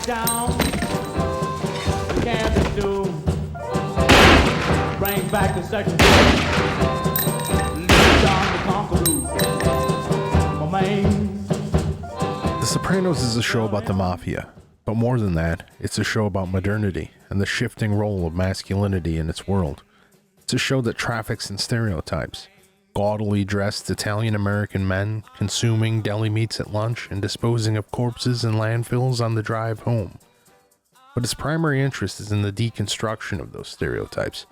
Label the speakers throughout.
Speaker 1: down the cabin to bring back the section. Lead on the conqueror. My man.
Speaker 2: The Sopranos is a show about the mafia, but more than that, it's a show about modernity and the shifting role of masculinity in its world. It's a show that traffics in stereotypes. Gaudily dressed Italian-American men consuming deli meats at lunch and disposing of corpses in landfills on the drive home. But its primary interest is in the deconstruction of those stereotypes.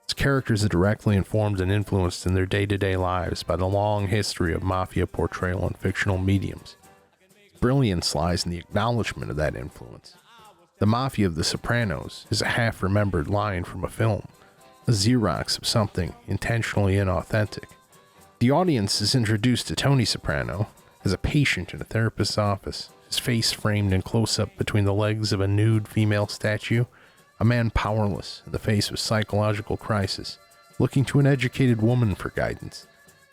Speaker 2: Its characters are directly informed and influenced in their day-to-day lives by the long history of mafia portrayal in fictional mediums. Its brilliance lies in the acknowledgement of that influence. The mafia of The Sopranos is a half-remembered line from a film, a Xerox of something intentionally inauthentic. The audience is introduced to Tony Soprano as a patient in a therapist's office, his face framed in close-up between the legs of a nude female statue, a man powerless in the face of psychological crisis, looking to an educated woman for guidance.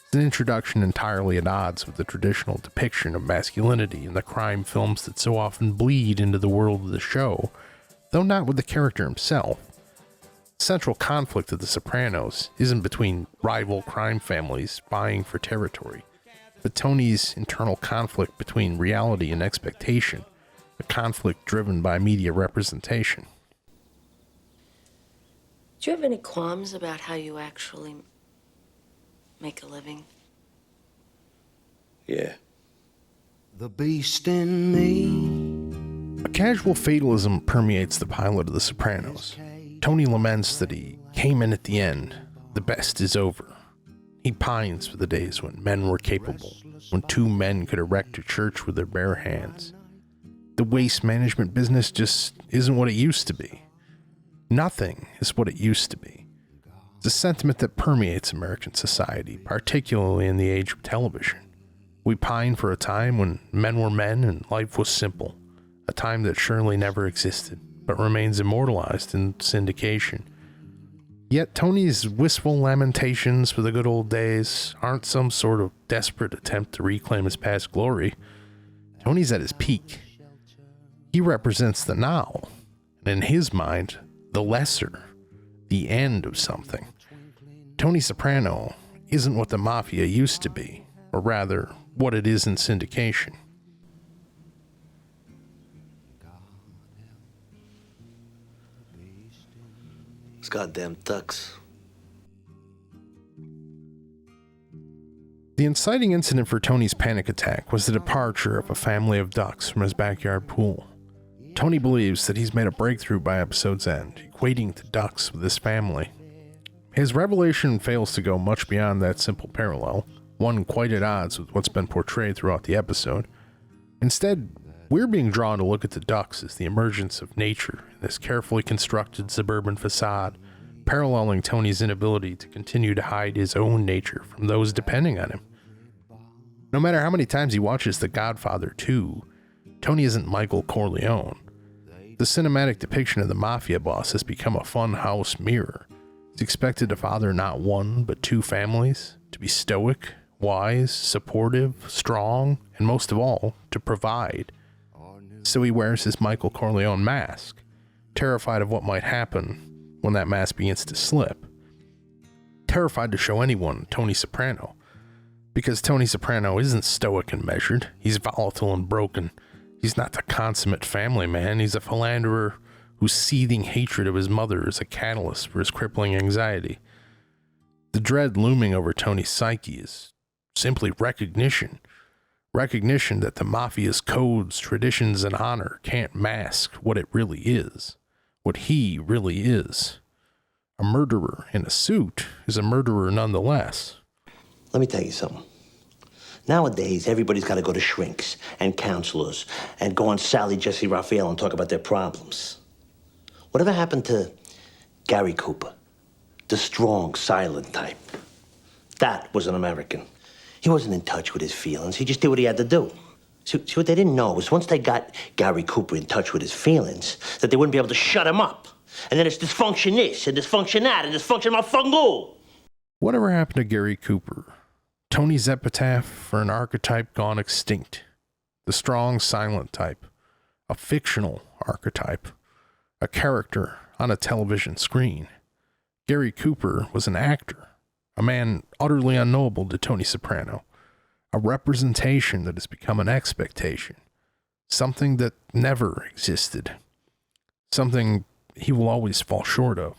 Speaker 2: It's an introduction entirely at odds with the traditional depiction of masculinity in the crime films that so often bleed into the world of the show, though not with the character himself. The central conflict of The Sopranos isn't between rival crime families vying for territory, but Tony's internal conflict between reality and expectation, a conflict driven by media representation.
Speaker 3: Do you have any qualms about how you actually make a living?
Speaker 4: Yeah.
Speaker 5: The beast in me.
Speaker 2: A casual fatalism permeates the pilot of The Sopranos. Tony laments that he came in at the end. The best is over. He pines for the days when men were capable, when two men could erect a church with their bare hands. The waste management business just isn't what it used to be. Nothing is what it used to be. It's a sentiment that permeates American society, particularly in the age of television. We pine for a time when men were men and life was simple, a time that surely never existed, but remains immortalized in syndication. Yet Tony's wistful lamentations for the good old days aren't some sort of desperate attempt to reclaim his past glory. Tony's at his peak. He represents the now, and in his mind, the lesser, the end of something. Tony Soprano isn't what the mafia used to be, or rather, what it is in syndication.
Speaker 4: Those goddamn ducks.
Speaker 2: The inciting incident for Tony's panic attack was the departure of a family of ducks from his backyard pool. Tony believes that he's made a breakthrough by episode's end, equating the ducks with his family. His revelation fails to go much beyond that simple parallel, one quite at odds with what's been portrayed throughout the episode. Instead, we're being drawn to look at the ducks as the emergence of nature in this carefully constructed suburban facade, paralleling Tony's inability to continue to hide his own nature from those depending on him. No matter how many times he watches The Godfather 2, Tony isn't Michael Corleone. The cinematic depiction of the mafia boss has become a funhouse mirror. He's expected to father not one, but two families, to be stoic, wise, supportive, strong, and most of all, to provide. So he wears his Michael Corleone mask, terrified of what might happen when that mask begins to slip. Terrified to show anyone Tony Soprano, because Tony Soprano isn't stoic and measured. He's volatile and broken. He's not the consummate family man. He's a philanderer whose seething hatred of his mother is a catalyst for his crippling anxiety. The dread looming over Tony's psyche is simply recognition that the mafia's codes, traditions, and honor can't mask what it really is, what he really is. A murderer in a suit is a murderer nonetheless.
Speaker 4: Let me tell you something. Nowadays, everybody's got to go to shrinks and counselors and go on Sally Jesse Raphael and talk about their problems. Whatever happened to Gary Cooper, the strong, silent type? That was an American. He wasn't in touch with his feelings. He just did what he had to do. See, what they didn't know was once they got Gary Cooper in touch with his feelings, that they wouldn't be able to shut him up. And then it's dysfunction this, and dysfunction that, and dysfunction motherfucking.
Speaker 2: Whatever happened to Gary Cooper? Tony's epitaph for an archetype gone extinct. The strong, silent type. A a fictional archetype, a character on a television screen. Gary Cooper was an actor, a man utterly unknowable to Tony Soprano, a representation that has become an expectation, something that never existed, something he will always fall short of.